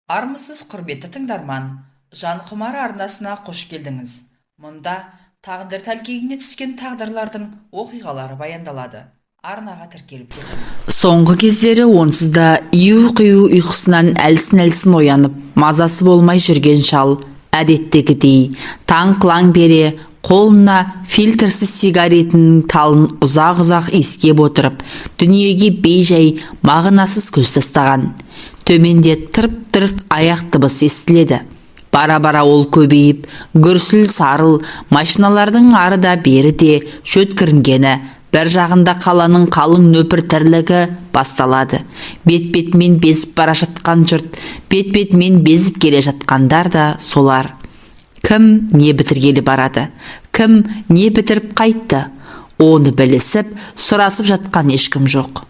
Армысыз құрметті тыңдарман, жан құмар арнасына қош келдіңіз. Мұнда тағдыр тәлкегіне түскен тағдырлардың оқиғалары баяндалады. Арнаға тіркеліп кетіңіз. Соңғы кездері онсыз да ию-қию ұйқысынан әлсін-әлсін оянып, мазасы болмай жүрген шал, әдеттегідей таң қылаң бере қолына фильтрсіз сигаретінің талын ұзақ-ұзақ иіскеп отырып, дүниеге бей-жай мағынасыз көз тастаған. Төменде тырп-тырық аяқ дыбысы естіледі. Бара-бара ол көбейіп, гүрсіл сарыл машиналардың арыда бері де шөткірінгені, бір жағында қаланың қалың нөпір тірлігі басталады. Бет-бетмен безіп бара жатқан жұрт, бет-бетмен безіп келе жатқандар да солар. Кім не бітіргелі барады, кім не бітіріп қайтты, оны білісіп, сұрасып жатқан ешкім жоқ.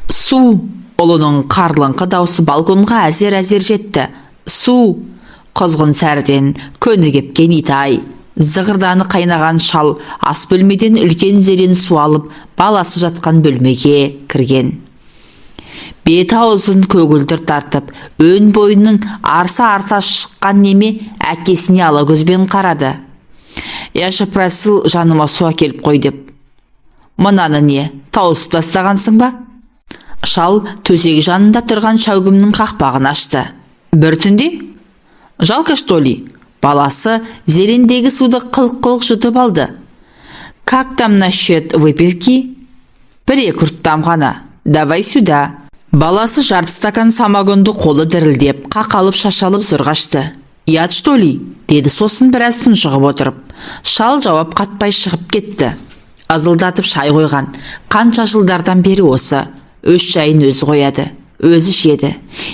Су! Ұлының қарлыңқы даусы балконға әзер-әзер жетті. Су! Құзғын сәрден көні кепкен итай. Зығырданы қайнаған шал ас бөлмеден үлкен зерен су алып, баласы жатқан бөлмеге кірген. Бет аузын көгілдір тартып, өн бойының арса-арса шыққан неме әкесіне ала көзбен қарады. «Яшы прасыл, жаныма су әкеліп қой» деп. «Мынаны не, тауысып тастағансың ба?» Шал төсек жанында тұрған шәугімнің қақпағын ашты. «Бір түнде? Жалко, что ли?» Баласы зерендегі суды қылқ-қылқ жұтып алды. «Как там насчет выпивки?» «Бір-екі ұрттам ғана. Давай сюда». Баласы жарты стакан самогонды қолы дірілдеп, қақалып шашалып зұрғашты. «Ят, что ли?» деді сосын біраз тұншығып отырып. Шал жауап қатпай шығып кетті. Азылдатып шай қойған. Қанша жылдардан бері осы. Өз шайын өзі қояды, өзі ішеді.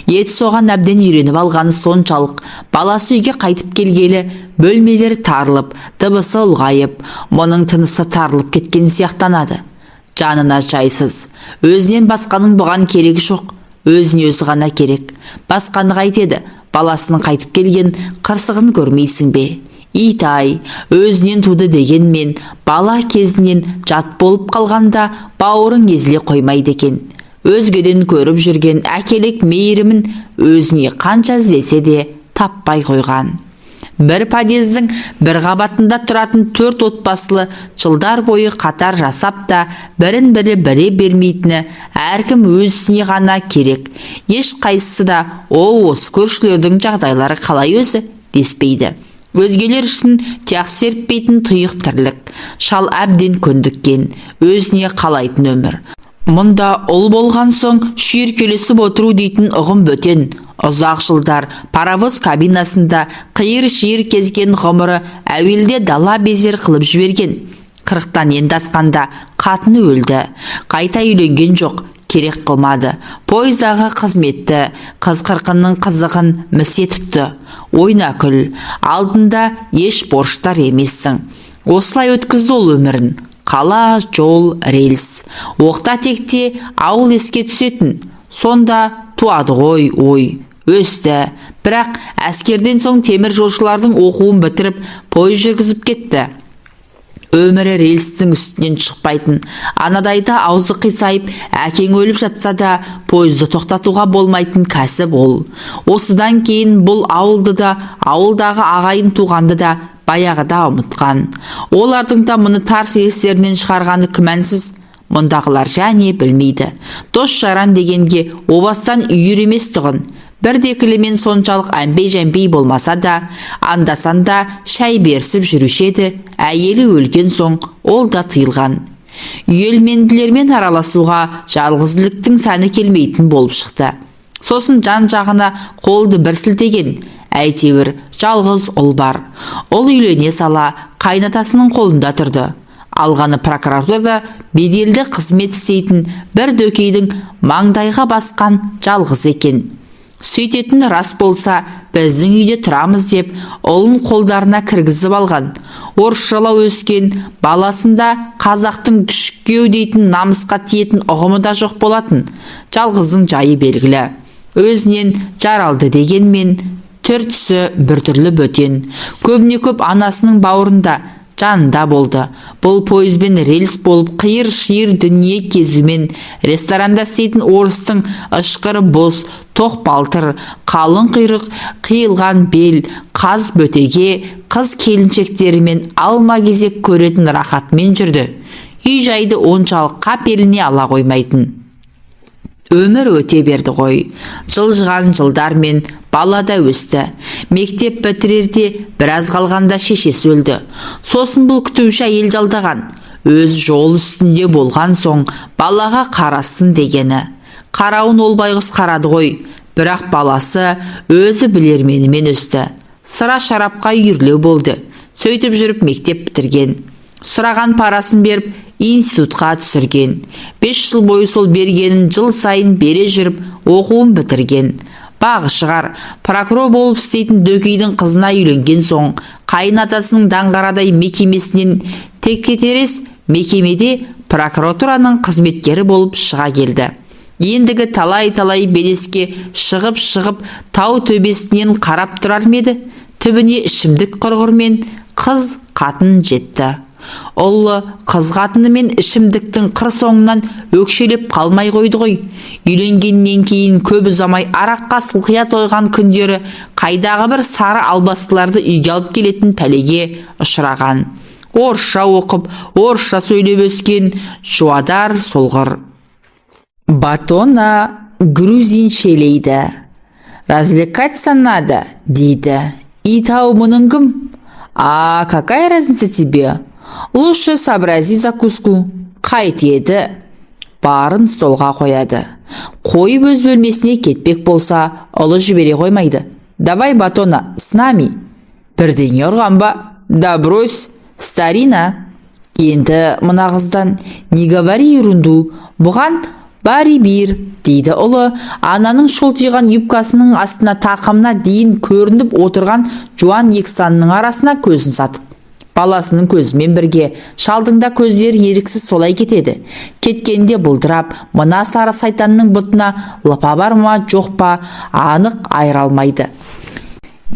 Ет соған әбден үйреніп алғаны соншалық, баласы үйге қайтып келгелі бөлмелері тарылып, дыбысы ұлғайып, мұның тынысы тарылып кеткен сияқтанады. Жанына жайсыз, өзінен басқаның бұған керегі жоқ, өзіне өзі ғана керек. Басқаны қайтеді, баласының қайтып келген қырсығын көрмейсің бе? Итай, өзінен туды дегенмен, бала кезінен жат болып қалғанда бауырың езіле қоймайды екен. Өзгеден көріп жүрген әкелік мейірімін өзіне қанша іздесе де таппай қойған. Бір подъездің бір қабатында тұратын 4 отбасылы жылдар бойы қатар жасап та бірін-бірі біле бермейтіні әркім өзіне ғана керек. Еш қайсысы да осы көршілердің жағдайлары қалай өзі деспейді. Өзгелер үшін тияқ серппейтін тұйық тірлік. Шал әбден көндіккен, өзіне қалайтын өмір. Мұнда ұл болған соң шүйіркелесіп отыру дейтін ұғым бөтен. Ұзақ жылдар паровоз кабинасында қиыр-шиыр кезген ғұмыры әуелде дала безер қылып жіберген. 40-тан енді асқанда қатыны өлді. Қайта үйленген жоқ, керек қылмады. Пойыздағы қызметті, қыз қырқынның қызығын місе тұтты. Ойна күл, алдында еш борыштар емессің. Осылай өткізді ол өмірін. Қала, жол, рельс. Оқта-текте ауыл еске түсетін. Сонда туады ғой ой. Өсті. Бірақ әскерден соң темір жолшылардың оқуын бітіріп, пойыз жүргізіп кетті. Өмірі рельстің үстінен шықпайтын. Анадайда аузы қисайып, әкең өліп жатса да, пойызды тоқтатуға болмайтын кәсіп ол. Осыдан кейін бұл ауылды да, ауылдағы ағайын туғанды да баяғыда ұмытқан. Олардың да мұны тарс естерінен шығарғаны күмәнсіз. Мұндағылар және білмейді. Дос жаран дегенге обастан үйір емес тұғын. Бірдекілімен соншалық әмбей-жәмбей болмаса да, анда-санда шай берсіп жүрушеді, әйелі өлген соң ол да тыйылған. Үйелменділермен араласуға жалғыздылықтың сәні келмейтін болып шықты. Сосын жан жағына қолды бір сілтеген, әйтеуір жалғыз ұл бар. Ұл үйлене сала қайнатасының қолында тұрды. Алғаны прокуратурада беделді қызмет істейтін бір дөкейдің маңдайға басқан жалғыз екен. Сөйтетін рас болса, біздің үйде тұрамыз деп, ұлын қолдарына кіргізіп алған. Орысшалау өскен, баласында қазақтың күшіккеу дейтін намысқа тиетін ұғымы да жоқ болатын. Жалғыздың жайы белгілі. Өзінен жаралды дегенмен, түр-түсі біртүрлі бөтен. Көбіне көп анасының бауырында, жанында болды. Бұл пойызбен рельс болып қиыр-шиыр дүние кезумен ресторанда істейтін орыстың ышқыры боз, тоқ балтыр, қалың құйрық, қиылған бел, қаз бөтеге, қыз келіншектерімен алма кезек көретін рахатмен жүрді. Үй жайды оншалық қап еліне ала қоймайтын. Өмір өте берді ғой. Жылжыған жылдармен балада өсті. Мектеп бітірерде біраз қалғанда шешесі өлді. Сосын бұл күтуші әйел жалдаған. Өз жол үстінде болған соң балаға қарасын дегені. Қарауын ол байғұс қарады ғой. Бірақ баласы өзі білерменімен өсті. Сыра шарапқа үйірлеу болды. Сөйтіп жүріп мектеп бітірген. Сұраған парасын беріп институтқа түсірген. 5 жыл бойы сол бергенін жыл сайын бере жүріп оқуын бітірген. Бағы шығар, прокурор болып істейтін дөкейдің қызына үйленген соң қайын атасының даңғарадай мекемесінен теккетерес мекемеде прокуратураның қызметкері болып шыға келді. Ендігі талай-талай белеске шығып тау төбесінен қарап тұрар меді. Түбіне ішімдік құрғырмен қыз қатын жетті. Ұлы қыз қатынымен ішімдіктің қыр соңынан өкшелеп қалмай қойды ғой. Үйленгеннен кейін көп ұзамай араққа сылқия тойған күндері қайдағы бір сары албастыларды үйге алып келетін пәлеге ұшыраған. Орысша оқып, орысша сөйлеп өскен жуадар солғыр. Батона грузиншелейді. Развлекаться надо, дейді. Итау мұның кім? А какая разница тебе? Лучше сообрази закуску. Қайт еді. Барын столға қояды. Қойып өз бөлмесіне кетпек болса, ұлы жібере қоймайды. Давай, Батона, с нами. Бірдеңе ұрған ба? Да брось, старина. Енді мына қыздан не говори ерунду. Бұған бари бир, дейді ұлы. Ананың шолтиған юбкасының астына тақымына дейін көрініп отырған жуан ексанның арасына көзін сатып. Баласының көзімен бірге шалдың да көздері еріксіз солай кетеді. Кеткенде бұлдырап, мына сары сайтанның бұтына лыпа бар ма, жоқ па, анық айыра алмайды.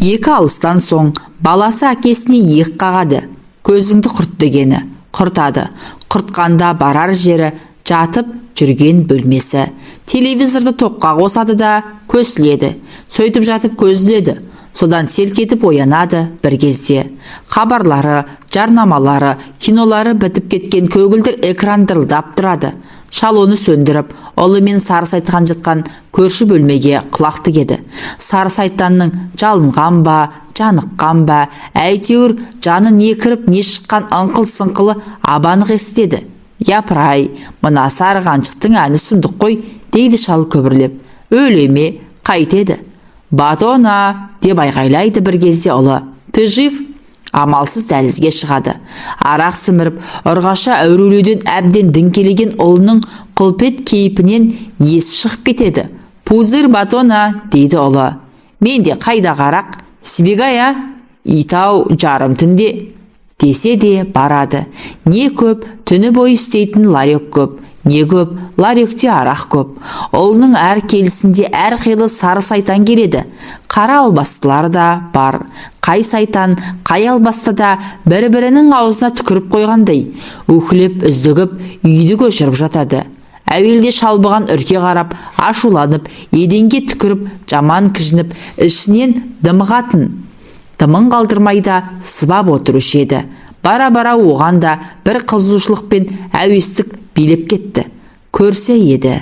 Екі алыстан соң баласы әкесіне иек қағады. Көзіңді құрт дегені. Құртады. Құртқанда барар жері жатып жүрген бөлмесі. Телевизорды тоққа қосады да көсіледі. Сөйтіп жатып көзіледі. Содан селк етіп оянады бір кезде. Хабарлары, жарнамалары, кинолары бітіп кеткен көгілдір экран дырылдап тұрады. Шал оны сөндіріп, ұлымен Сарысайтан жатқан көрші бөлмеге құлақ тігеді. Сарысайтанның жалынған ба, жаныққан ба, әйтеуір жаны не кіріп не шыққан ыңқыл-сыңқылы абанық естеді. Япыр-ай, мына сары қаншықтың әні сұмдық қой, дейді шал көбірлеп. Өлеме, қайтеді. Батона, деп айғайлайды бір кезде ұлы. Ты жив? Амалсыз дәлізге шығады. Арақ сіміріп, ұрғаша әурелеуден әбден діңкелеген ұлының құлпет кейпінен ес шығып кетеді. Пузыр, Батона, дейді ұлы. Мен де қайда арақ? Сибегая, итау жарым түнде. Десе де барады. Не көп, түні бойы істейтін ларек көп. Не көп, ларекте арақ көп. Ұлының әр келісінде әр қилы сары сайтан келеді. Қара албастылар да бар. Қай сайтан, қай албасты да бір-бірінің аузына түкіріп қойғандай. Өкілеп, үздігіп, үйді көшіріп жатады. Әуелде шалбыған үрке қарап, ашуланып, еденге түкіріп, жаман кіжініп, ішінен дымығатын. Дымын қалдырмайда сыбап отырушы еді. Бара-бара оған да бір қызушылықпен әуестік билеп кетті. Көрсе еді,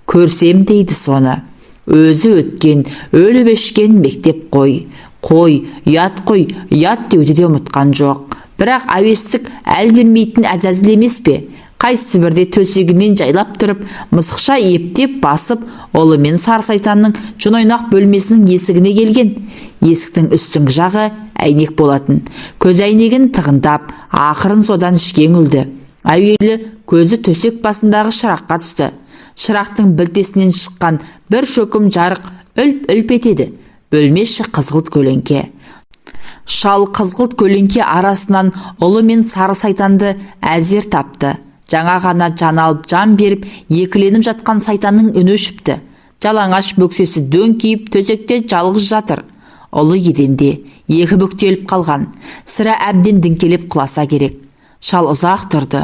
көрсем дейді соны. Өзі өткен, өліп өшкен мектеп қой. Қой, ұят деуді де ұмытқан жоқ. Бірақ әуестік әл бермейтін әзәзіл емес пе? Қайсы бірде төсегінен жайлап тұрып, мысықша ептеп басып, ұлымен Сарысайтанның жын-ойнақ бөлмесінің есігіне келген. Есіктің үстіңгі жағы әйнек болатын. Көз әйнегін тығындап, ақырын содан ішкен үлді. Әуелі көзі төсек басындағы шыраққа түсті. Шырақтың білтесінен шыққан бір шөкім жарық үлп-үлп етеді. Бөлме іші қызғылт көлеңке. Шал қызғылт көлеңке арасынан ұлы мен Сарысайтанды әзер тапты. Жаңа ғана жан алып жан беріп екіленіп жатқан сайтанның үні өшіпті. Жалаңаш бөксесі дөңкиіп төсекте жалғыз жатыр. Ұлы еденде екі бүктеліп қалған, сірә әбден діңкелеп құласа керек. Шал ұзақ тұрды.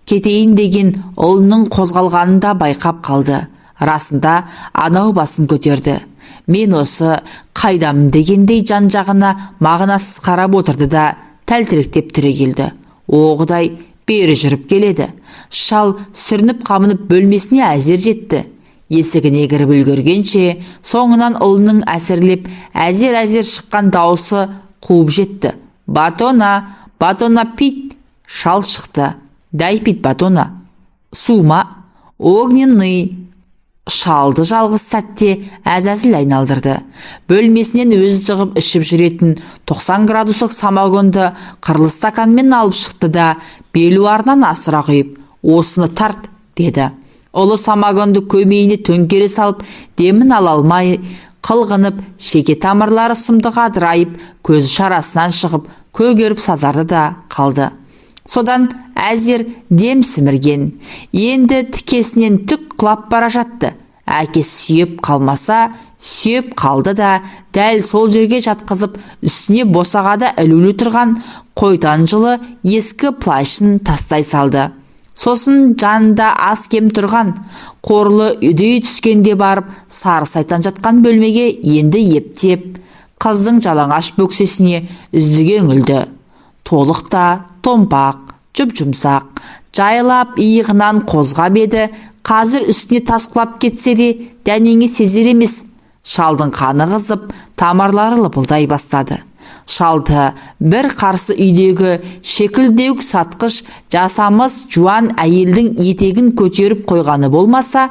Кетейін деген ұлының қозғалғанын да байқап қалды. Расында анау басын көтерді. Мен осы қайдамын дегендей жан-жағына мағынасыз қарап отырды да тәлтіректеп түрегелді. О Құдай, бері жүріп келеді. Шал сүрініп қамынып бөлмесіне әзер жетті. Есігіне кіріп үлгергенше соңынан ұлының әсірлеп әзер шыққан дауысы қуып жетті. Батона, батона пит. Шал шықты. Дай пит батона. Сума, огненный. Шалды жалғыз сәтте әзәзіл айналдырды. Бөлмесінен өзі тығып ішіп жүретін 90 градустық самогонды қырлы стаканмен алып шықты да белуарынан асыра құйып, осыны тарт, деді. Ұлы самогонды көмейіне төңкере салып, демін ала алмай, қылғынып, шеке тамырлары сұмдыға дырайып, көзі шарасынан шығып, көгеріп сазарды да қалды. Содан әзер дем сімірген. Енді тікесінен түк құлап бара жатты. Әкесі сүйеп қалмаса, сүйеп қалды да, дәл сол жерге жатқызып, үстіне босағада ілулі тұрған қойтан жылы ескі плащын тастай салды. Сосын жанында аз кем тұрған, қорлы үдей түскенде барып, сары сайтан жатқан бөлмеге енді ептеп, қыздың жалаңаш бөксесіне үздіге үңілді. Толықта томпақ, жұп-жұмсақ, жайлап иығынан қозғап еді, қазір үстіне тас құлап кетсе де дәнеңе сезер емес. Шалдың қаны қызып, тамырлары лыпылдай бастады. Шалды бір қарсы үйдегі шекілдеуік сатқыш жасамыс жуан әйелдің етегін көтеріп қойғаны болмаса,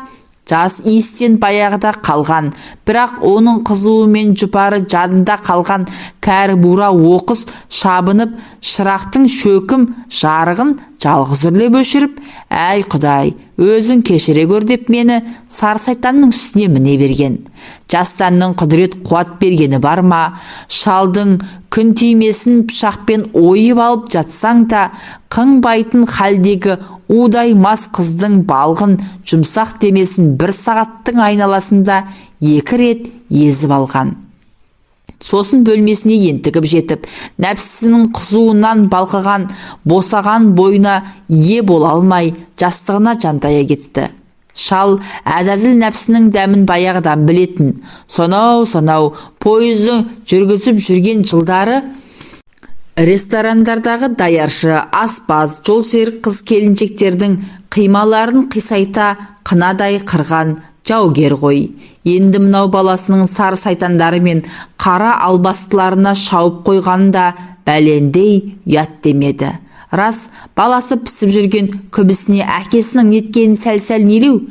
жас иістен баяғыда қалған, бірақ оның қызуы мен жұпары жадында қалған кәрі бура оқыс шабынып, шырақтың шөкім жарығын жалғыз үрлеп өшіріп, әй Құдай, өзің кешіре көр деп мені сары сайтанның үстіне міне берген. Жастанның құдірет қуат бергені бар ма? Шалдың күн түймесін пышақпен ойып алып жатсаң да, қыңбайтын халдегі удай мас қыздың балғын жұмсақ денесін бір сағаттың айналасында 2 рет езіп алған. Сосын бөлмесіне ентігіп жетіп, нәпсісінің қызуынан балқыған, босаған бойына ие бола алмай, жастығына жантая кетті. Шал әзәзіл нәпсінің дәмін баяғыдан білетін. Сонау пойыздың жүргізіп жүрген жылдары ресторандардағы даяршы, аспаз, жолсерік қыз келіншектердің қималарын қисайта қынадай қырған жаугер ғой. Енді мынау баласының сары сайтандары мен қара албастыларына шауып қойғанда бәлендей ұят демеді. Рас, баласы пісіп жүрген күбісіне әкесінің неткенін сәл-сәл нелеу.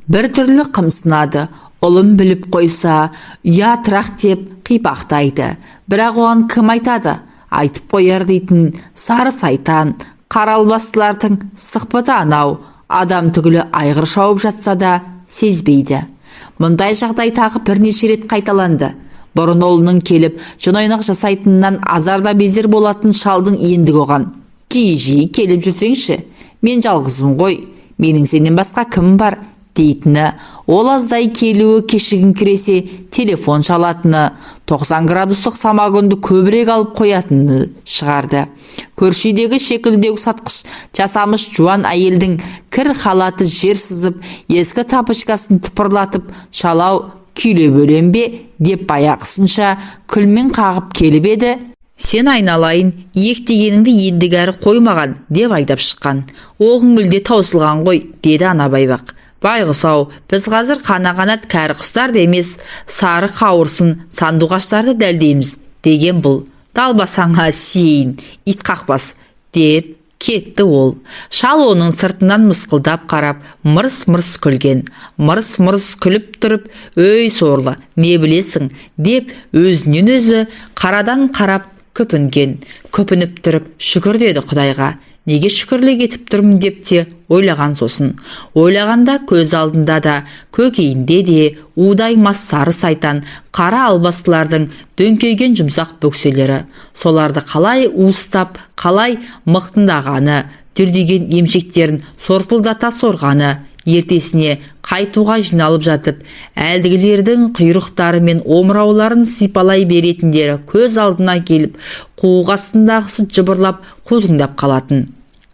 Бір түрлі қымсынады. Ұлым біліп қойса, ұятырақ деп қипақтайды. Бірақ оған кім айтады? Айтып қояр дейтін сары сайтан, қара албастылардың сықпыты анау. Адам түгілі айғыр шауып жатса да сезбейді. Мұндай жағдай тағы бірнеше рет қайталанды. Бұрын ұлының келіп, жын-ойнақ жасайтыннан азарда безер болатын шалдың ендігі оған: жиі келіп жүрсеңші, мен жалғызым ғой, менің сенен басқа кім бар дейтіні, ол аздай келуі кешігін кіресе телефон шалатыны, 90 градустық самогонды көбірек алып қоятыны шығарды. Көршідегі шекілдеу сатқыш жасамыш жуан әйелдің кір халаты жер сызып, ескі тапочкасын тыпырлатып, шалау күйле бөлем бе деп баяғысынша күлмен қағып келіп еді. Сен айналайын, иек дегеніңді ендігәрі қоймаған деп айдап шыққан. Оғың мүлде таусылған ғой, деді ана байбақ. Байғұс-ау, біз қазір қана-қанат кәрі құстар емес, сары қауырсын сандуғаштарды дәлдейміз деген бұл. Далбасаңа сейін, ит қақпас, деп кетті ол. Шал оның сыртынан мысқылдап қарап, мырс-мырс күлген. Мырс-мырс күліп тұрып, өй сорлы, не білесің, деп өзінен өзі қарадан қарап көпінген. Көпініп тұрып, шүкір деді Құдайға. Неге шүкірлік етіп тұрмын деп те ойлаған. Сосын ойлағанда көз алдында да, көкейінде де удай мас сары сайтан, қара албастылардың дөңкейген жұмсақ бөкселері. Соларды қалай уыстап, қалай мықтындағаны, дүрдеген емшектерін сорпылдата сорғаны, ертесіне қайтуға жиналып жатып, әлдігілердің құйрықтары мен омырауларын сипалай беретіндері көз алдына келіп, қуық астындағысы жыбырлап қутыңдап қалатын.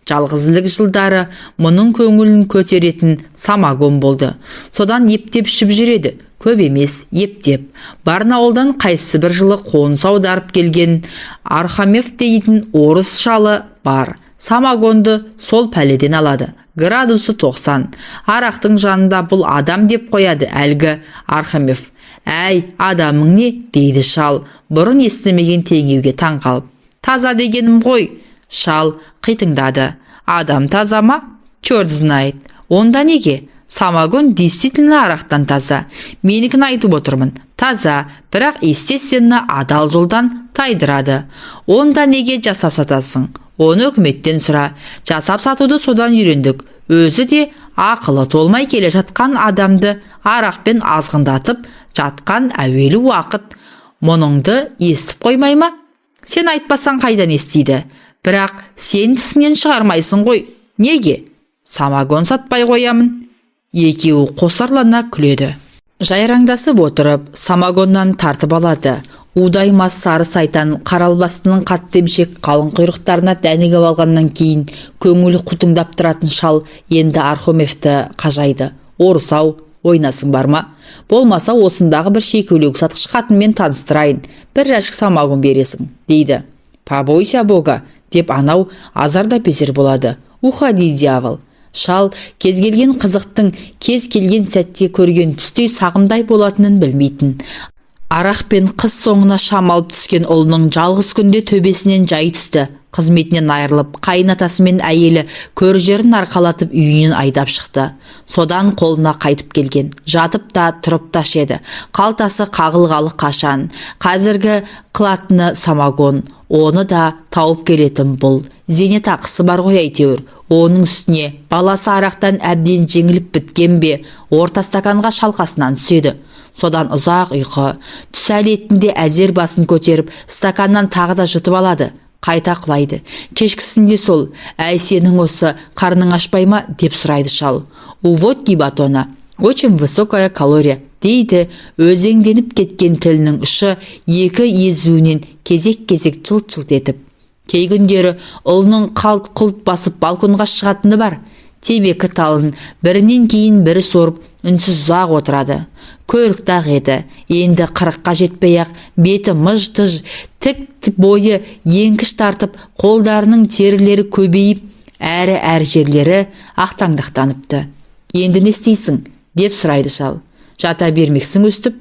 Жалғызілік жылдары мұның көңілін көтеретін самогон болды. Содан ептеп ішіп жүреді, көп емес, ептеп. Барнауылдан қайсы бір жылы қоныс аударып келген Архамев дейтін орыс шалы бар. Самогонды сол пәледен алады. Градусы 90. Арақтың жанында бұл адам деп қояды әлгі Архамев. Әй, адамың не? Дейді шал, бұрын естімеген теңеуге таң қалып. Таза дегенім ғой. Шал қитыңдады. Адам таза ма? Черт знает. Онда неге? Самогон действительно арақтан таза. Менікін айтып отырмын. Таза, бірақ естественно адал жолдан тайдырады. Онда неге жасап сатасың? Оны үкіметтен сұра. Жасап сатуды содан үйрендік. Өзі де ақылы толмай келе жатқан адамды арақпен азғындатып жатқан әуелі уақыт. Мұныңды естіп қоймай ма? Сен айтпасаң қайдан естиді? Бірақ сен тісінен шығармайсың ғой. Неге? Самогон сатпай қоямын. Екеуі қосарлана күледі. Жайраңдасып отырып, самогоннан тартып алады. Удаймас сары сайтан қаралбастының қатты емшек қалың құйрықтарына дәнігіп алғаннан кейін көңілі құтыңдап тұратын шал енді Архамевті қажайды. Орысау, ойнасың бар ма? Болмаса осындағы бір шекелеу сатқыш қатынмен таныстырайын. Бір жәшік самогон бересің, дейді. Побойся Бога, деп анау азарда безер болады. Уходи, дьявол. Шал кез келген қызықтың кез келген сәтте көрген түстей сағымдай болатынын білмейтін. Арақ пен қыз соңына шамалып түскен ұлының жалғыз күнде төбесінен жай түсті. Қызметінен айырылып, қайынатасы мен әйелі көр жерін арқалатып үйінен айдап шықты. Содан қолына қайтып келген. Жатып та, тұрып та шеді. Қалтасы қағылғалы қашан. Қазіргі қылатыны самогон. Оны да тауып келетін бұл. Зейнетақысы бар ғой әйтеуір. Оның үстіне баласы арақтан әбден жеңіліп біткен бе, орта стаканға шалқасынан түседі. Содан ұзақ ұйқы. Түс әлетінде әзер басын көтеріп, стаканнан тағы да жұтып алады. Қайта құлайды. Кешкісінде сол, әй сенің осы қарның ашпай ма, деп сұрайды шал. У водки батона. Очень высокая калория, дейді өзеңденіп кеткен тілінің ұшы екі езуінен кезек-кезек жылт-жылт етіп. Кей күндері ұлының қалт-құлт басып балконға шығатыны бар. Темекі талын бірінен кейін бірі сорып үнсіз ұзақ отырады. Көрікті-ақ еді. Енді 40-қа жетпей-ақ беті мыж-тыж, тік бойы еңкіш тартып, қолдарының терілері көбейіп, әрі жерлері ақтаңдақтаныпты. Енді не істейсің? Деп сұрайды шал. Жата бермексің өстіп?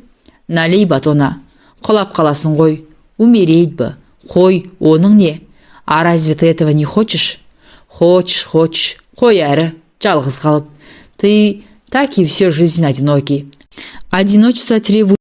Налей батона. Құлап қаласың ғой. Умереть бы. Қой, оның не? А разве ты этого не хочешь? Хочешь. Қой әрі, жалғыз қалып. Ты так и всю жизнь одинокий. Одиночество требует